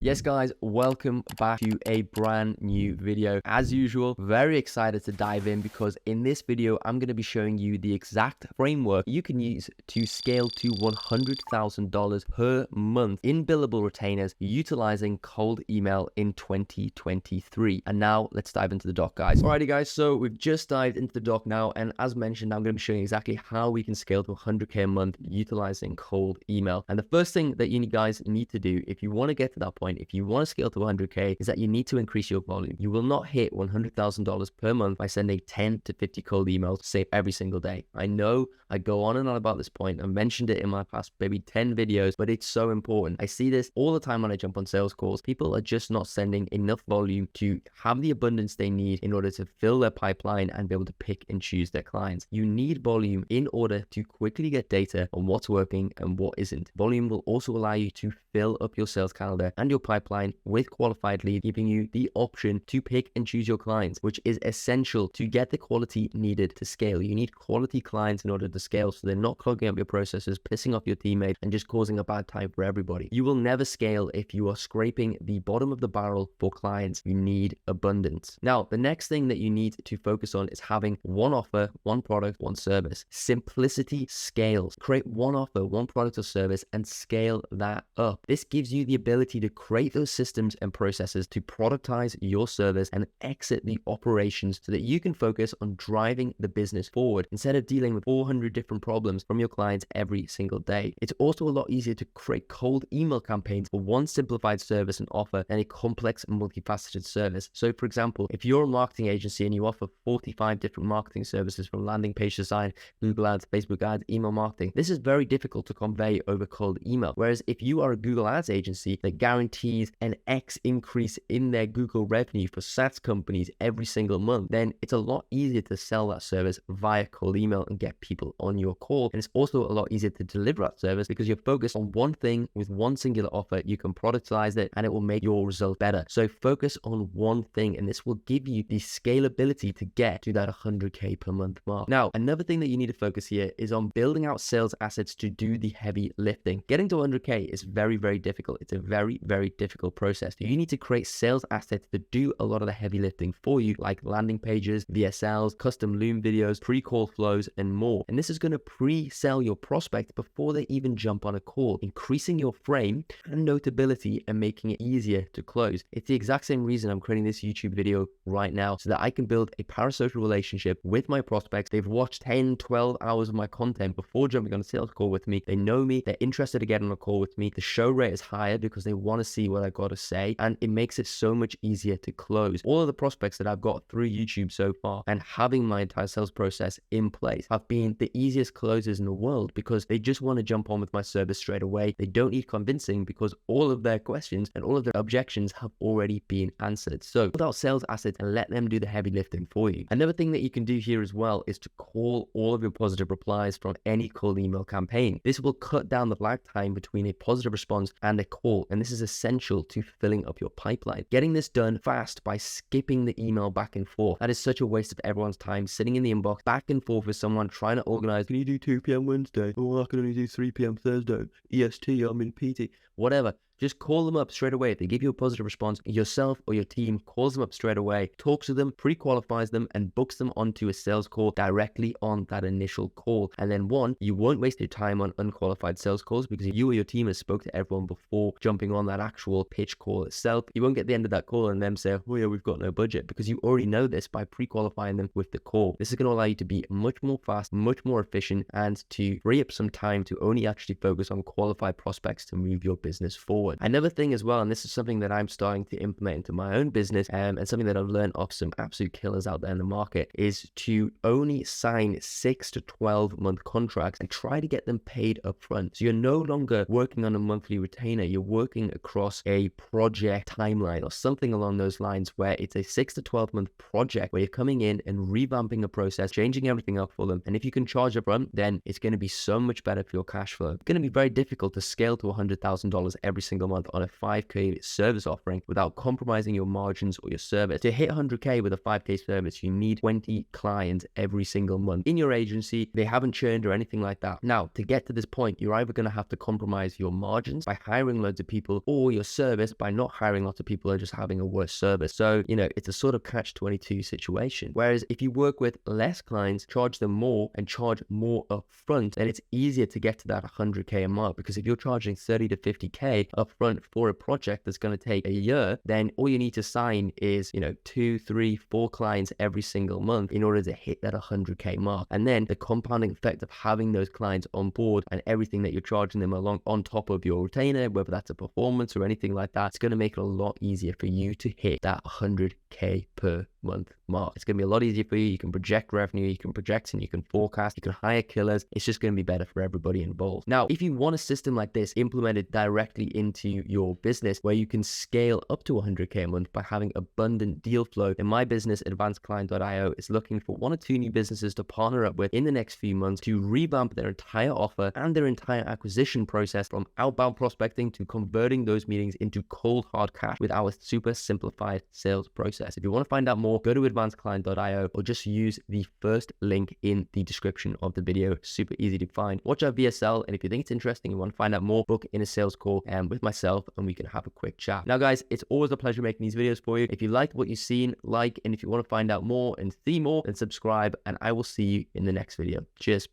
Yes guys, welcome back to a brand new video. As usual, very excited to dive in because in this video, I'm going to be showing you the exact framework you can use to scale to $100,000 per month in billable retainers utilizing cold email in 2023. And now let's dive into the doc, guys. Alrighty guys, so we've just dived into the doc now. And as mentioned, I'm going to be showing you exactly how we can scale to 100K a month utilizing cold email. And the first thing that you guys need to do if you want to get to that point, if you want to scale to 100K, is that you need to increase your volume. You will not hit $100,000 per month by sending 10 to 50 cold emails, say, every single day. I know I go on and on about this point. I mentioned it in my past maybe 10 videos, but it's so important. I see this all the time when I jump on sales calls. People are just not sending enough volume to have the abundance they need in order to fill their pipeline and be able to pick and choose their clients. You need volume in order to quickly get data on what's working and what isn't. Volume will also allow you to fill up your sales calendar and your pipeline with qualified leads, giving you the option to pick and choose your clients, which is essential to get the quality needed to scale. You need quality clients in order to scale so they're not clogging up your processes, pissing off your teammates, and just causing a bad time for everybody. You will never scale if you are scraping the bottom of the barrel for clients. You need abundance. Now, the next thing that you need to focus on is having one offer, one product, one service. Simplicity scales. Create one offer, one product or service, and scale that up. This gives you the ability to create those systems and processes to productize your service and exit the operations so that you can focus on driving the business forward instead of dealing with 400 different problems from your clients every single day. It's also a lot easier to create cold email campaigns for one simplified service and offer than a complex and multifaceted service. So for example, if you're a marketing agency and you offer 45 different marketing services from landing page design, Google ads, Facebook ads, email marketing, this is very difficult to convey over cold email. Whereas if you are a Google ads agency that guarantees an X increase in their Google revenue for SaaS companies every single month, then it's a lot easier to sell that service via cold email and get people on your call. And it's also a lot easier to deliver that service because you're focused on one thing with one singular offer. You can productize it and it will make your result better. So focus on one thing and this will give you the scalability to get to that 100K per month mark. Now, another thing that you need to focus here is on building out sales assets to do the heavy lifting. Getting to 100K is very, very difficult. It's a very, very difficult process. You need to create sales assets that do a lot of the heavy lifting for you, like landing pages, VSLs, custom Loom videos, pre-call flows, and more. And this is going to pre-sell your prospect before they even jump on a call, increasing your frame and notability and making it easier to close. It's the exact same reason I'm creating this YouTube video right now, so that I can build a parasocial relationship with my prospects. They've watched 10, 12 hours of my content before jumping on a sales call with me. They know me, they're interested to get on a call with me. The show rate is higher because they want to see what I got to say, and it makes it so much easier to close. All of the prospects that I've got through YouTube so far and having my entire sales process in place have been the easiest closers in the world because they just want to jump on with my service straight away. They don't need convincing because all of their questions and all of their objections have already been answered. So build out sales assets and let them do the heavy lifting for you. Another thing that you can do here as well is to call all of your positive replies from any cold email campaign. This will cut down the lag time between a positive response and a call, and this is essential to filling up your pipeline. Getting this done fast by skipping the email back and forth. That is such a waste of everyone's time sitting in the inbox back and forth with someone trying to organize, can you do 2 p.m. Wednesday? Oh, I can only do 3 p.m. Thursday. EST, I'm in PT. Whatever. Just call them up straight away. If they give you a positive response, yourself or your team calls them up straight away, talks to them, pre-qualifies them, and books them onto a sales call directly on that initial call. And then one, you won't waste your time on unqualified sales calls because you or your team has spoke to everyone before jumping on that actual pitch call itself. You won't get the end of that call and them say, oh yeah, we've got no budget, because you already know this by pre-qualifying them with the call. This is going to allow you to be much more fast, much more efficient, and to free up some time to only actually focus on qualified prospects to move your business forward. Another thing as well, and this is something that I'm starting to implement into my own business, and something that I've learned off some absolute killers out there in the market, is to only sign 6 to 12 month contracts and try to get them paid up front. So you're no longer working on a monthly retainer, you're working across a project timeline or something along those lines, where it's a 6 to 12 month project where you're coming in and revamping a process, changing everything up for them. And if you can charge up front, then it's going to be so much better for your cash flow. It's going to be very difficult to scale to $100,000 every single single month on a 5K service offering without compromising your margins or your service. To hit 100K with a 5K service, you need 20 clients every single month in your agency. They haven't churned or anything like that. Now, to get to this point, you're either going to have to compromise your margins by hiring loads of people, or your service by not hiring lots of people or just having a worse service. So, it's a sort of catch-22 situation. Whereas if you work with less clients, charge them more and charge more upfront, then it's easier to get to that 100K a month. Because if you're charging 30 to 50K upfront for a project that's going to take a year, then all you need to sign is, 2, 3, 4 clients every single month in order to hit that 100K mark. And then the compounding effect of having those clients on board and everything that you're charging them along on top of your retainer, whether that's a performance or anything like that, it's going to make it a lot easier for you to hit that 100K per month mark. It's going to be a lot easier for you. You can project revenue, you can project and you can forecast, you can hire killers. It's just going to be better for everybody involved. Now, if you want a system like this implemented directly into your business where you can scale up to 100K a month by having abundant deal flow, then my business, advancedclient.io, is looking for 1 or 2 new businesses to partner up with in the next few months to revamp their entire offer and their entire acquisition process, from outbound prospecting to converting those meetings into cold hard cash with our super simplified sales process. If you want to find out more, go to advancedclient.io or just use the first link in the description of the video. Super easy to find. Watch our VSL, and if you think it's interesting, you want to find out more, book in a sales call with myself and we can have a quick chat. Now guys, it's always a pleasure making these videos for you. If you liked what you've seen, like, and if you want to find out more and see more, then subscribe, and I will see you in the next video. Cheers.